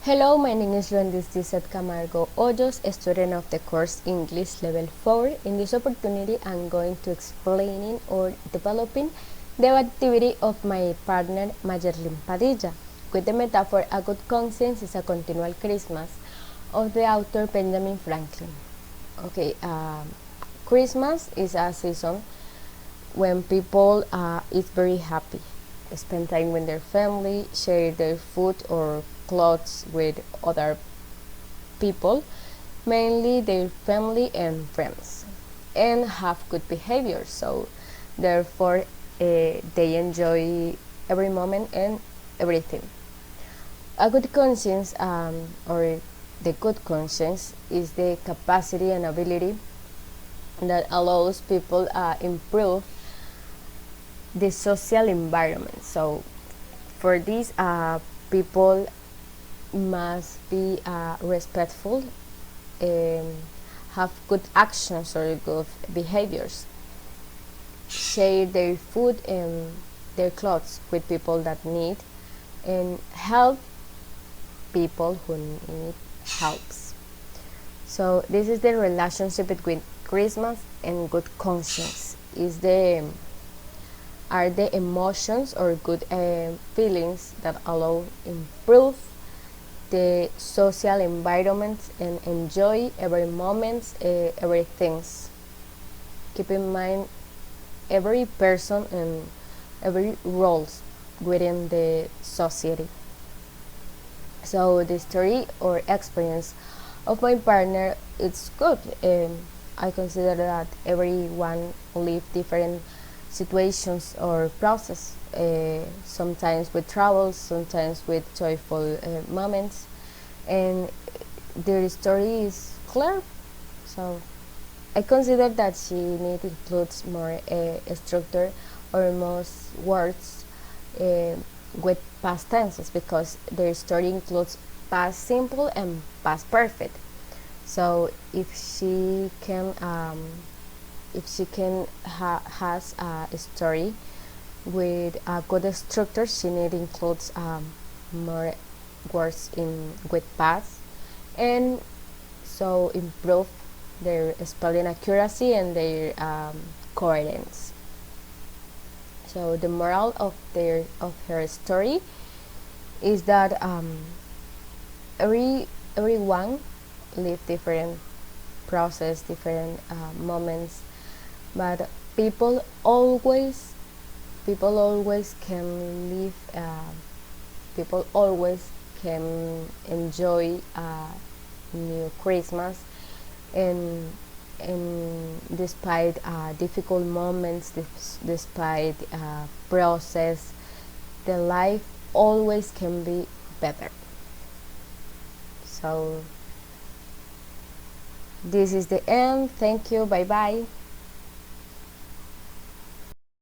Hello, my name is Luandis Dizet Camargo Hoyos, a student of the course English Level 4. In this opportunity, I'm going to explaining or developing the activity of my partner Mayerlin Padilla with the metaphor "A good conscience is a continual Christmas" of the author Benjamin Franklin. Okay, Christmas is a season when people is very happy, spend time with their family, share their food or clothes with other people, mainly their family and friends, and have good behavior. So therefore they enjoy every moment and everything. A good conscience or the good conscience is the capacity and ability that allows people improve the social environment. So for this, people must be respectful, have good actions or good behaviors, share their food and their clothes with people that need, and help people who need helps. So this is the relationship between Christmas and good conscience. Are the emotions or good feelings that allow improve the social environment and enjoy every moment, every things. Keep in mind every person and every roles within the society. So the story or experience of my partner, it's good. I consider that everyone live different situations or process, sometimes with troubles, sometimes with joyful moments, and their story is clear. So I consider that she need includes more structure or most words with past tenses, because their story includes past simple and past perfect. So if she can has a story with a good structure, she need includes more words in with past, and so improve their spelling accuracy and their coherence. So the moral of her story is that everyone live different process, different moments, but people always can live. People always can enjoy new Christmas, and despite difficult moments, despite process, the life always can be better. So this is the end. Thank you. Bye bye.